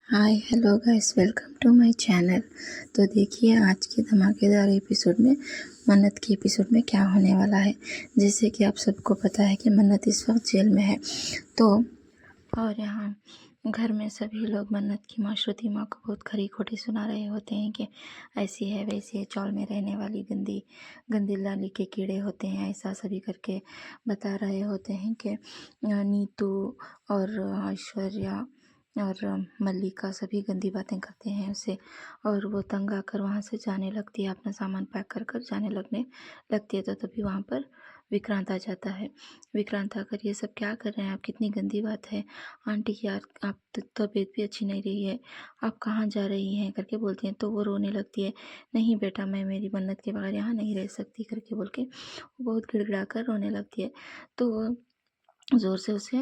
Hi hello guys, welcome to my channel. तो देखिए आज के धमाकेदार एपिसोड में मन्नत के एपिसोड में क्या होने वाला है। जैसे कि आप सबको पता है कि मन्नत इस वक्त जेल में है। तो और यहाँ घर में सभी लोग मन्नत की माँ श्रुति माँ को बहुत खरी खोटी सुना रहे होते हैं कि ऐसी है वैसी है, चौल में रहने वाली गंदी गंदी लाली के कीड़े होते हैं, ऐसा सभी करके बता रहे होते हैं कि नीतू और ऐश्वर्या और मल्लिका सभी गंदी बातें करते हैं उसे, और वो तंग आकर वहाँ से जाने लगती है, अपना सामान पैक कर कर जाने लगती है। तो तभी वहाँ पर विक्रांत आ जाता है। विक्रांत आकर ये सब क्या कर रहे हैं आप, कितनी गंदी बात है। आंटी यार आप तबीयत भी अच्छी नहीं रही है, आप कहाँ जा रही हैं करके बोलती हैं। तो वो रोने लगती है, नहीं बेटा मैं मेरी मन्नत के बगैर यहाँ नहीं रह सकती करके बोल के वो बहुत गिड़गिड़ा कर रोने लगती है। तो ज़ोर से उसे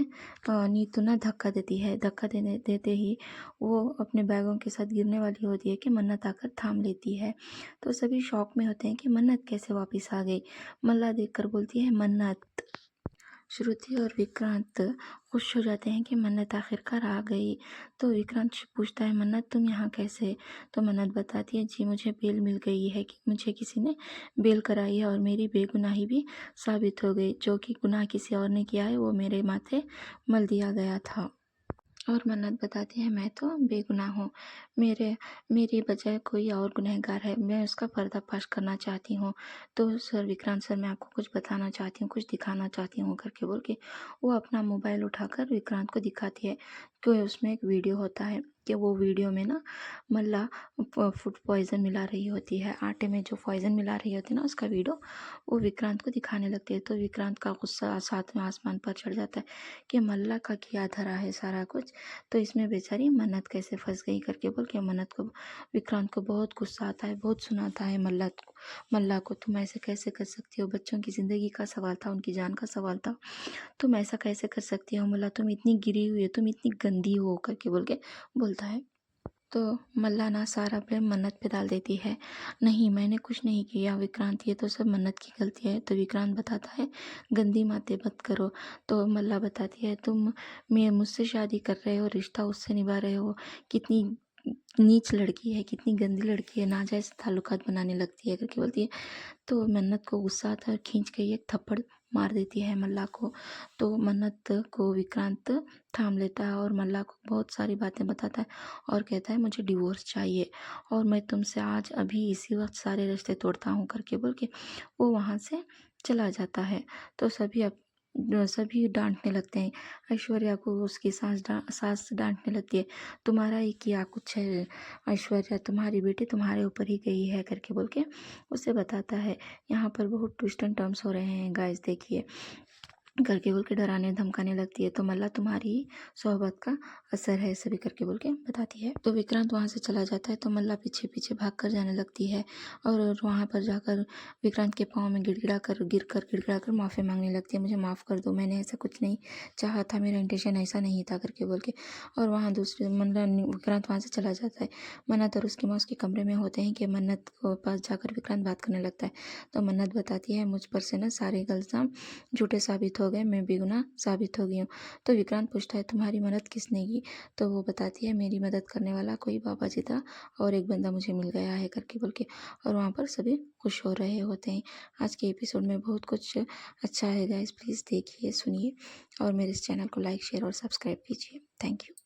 नीतू ना धक्का देती है। धक्का देते ही वो अपने बैगों के साथ गिरने वाली होती है कि मन्नत आकर थाम लेती है। तो सभी शॉक में होते हैं कि मन्नत कैसे वापस आ गई। मल्ला देखकर बोलती है मन्नत। श्रुति और विक्रांत खुश हो जाते हैं कि मन्नत आखिरकार आ गई। तो विक्रांत पूछता है मन्नत तुम यहाँ कैसे। तो मन्नत बताती है जी मुझे बेल मिल गई है, कि मुझे किसी ने बेल कराई है और मेरी बेगुनाही भी साबित हो गई। जो कि गुनाह किसी और ने किया है वो मेरे माथे मल दिया गया था। और मन्नत बताती है मैं तो बेगुनाह हूँ, मेरी बजाय कोई और गुनहगार है, मैं उसका पर्दाफाश करना चाहती हूँ। तो सर विक्रांत सर मैं आपको कुछ बताना चाहती हूँ, कुछ दिखाना चाहती हूँ करके बोल के वो अपना मोबाइल उठाकर विक्रांत को दिखाती है कि उसमें एक वीडियो होता है कि वो वीडियो में ना मल्ला फूड पॉइजन मिला रही होती है, आटे में जो पॉइजन मिला रही होती है ना उसका वीडियो वो विक्रांत को दिखाने लगती है। तो विक्रांत का गुस्सा साथ में आसमान पर चढ़ जाता है कि मल्ला का किया धरा है सारा कुछ, तो इसमें बेचारी मन्नत कैसे फंस गई करके बोल के विक्रांत को बहुत गुस्सा आता है, बहुत सुनाता है मल्ला को तुम ऐसे कैसे कर सकती हो, बच्चों की ज़िंदगी का सवाल था, उनकी जान का सवाल था, तुम ऐसा कैसे कर सकती हो मल्ला, तुम इतनी गिरी हुई है, तुम इतनी गंदी हो करके बोल के बोलता है। तो मल्ला ना सारा ब्लेम मन्नत पे डाल देती है, नहीं मैंने कुछ नहीं किया विक्रांत, ये तो सब मन्नत की गलती है। तो विक्रांत बताता है गंदी बातें मत करो। तो मल्ला बताती है तुम मैं मुझसे शादी कर रहे हो, रिश्ता उससे निभा रहे हो, कितनी नीच लड़की है, कितनी गंदी लड़की है, नाजायज़ ताल्लुकात बनाने लगती है करके बोलती है। तो मन्नत को गुस्सा आता है, खींच के एक थप्पड़ मार देती है मल्ला को। तो मन्नत को विक्रांत थाम लेता है और मल्ला को बहुत सारी बातें बताता है और कहता है मुझे डिवोर्स चाहिए और मैं तुमसे आज अभी इसी वक्त सारे रिश्ते तोड़ता हूँ करके बोल के वो वहाँ से चला जाता है। तो सभी डांटने लगते हैं। ऐश्वर्या को उसकी सास डांटने लगती है, तुम्हारा ही किया कुछ है ऐश्वर्या, तुम्हारी बेटी तुम्हारे ऊपर ही गई है करके बोल के उसे बताता है। यहाँ पर बहुत ट्विस्ट एंड टर्न्स हो रहे हैं गाइस, देखिए करके बोल के डराने धमकाने लगती है। तो मल्ला तुम्हारी सोहबत का असर है सभी करके बोल के बताती है। तो विक्रांत वहाँ से चला जाता है। तो मल्ला पीछे पीछे भाग कर जाने लगती है और वहाँ पर जाकर विक्रांत के पाँव में गिड़गिड़ा कर माफ़ी मांगने लगती है, मुझे माफ़ कर दो, मैंने ऐसा कुछ नहीं चाहा था, मेरा इंटेंशन ऐसा नहीं था करके बोल के। और वहाँ दूसरे विक्रांत वहाँ से चला जाता है। मन्नत और उसकी माँ उसके कमरे में होते हैं कि मन्नत को पास जाकर विक्रांत बात करने लगता है। तो मन्नत बताती है मुझ पर से ना सारे इल्ज़ाम झूठे साबित हो गए, मैं बेगुनाह साबित हो गई हूँ। तो विक्रांत पूछता है तुम्हारी मदद किसने की। तो वो बताती है मेरी मदद करने वाला कोई बाबा जी था और एक बंदा मुझे मिल गया है करके बोल के। और वहाँ पर सभी खुश हो रहे होते हैं। आज के एपिसोड में बहुत कुछ अच्छा है गाइस, प्लीज़ देखिए सुनिए और मेरे इस चैनल को लाइक शेयर और सब्सक्राइब कीजिए। Thank you.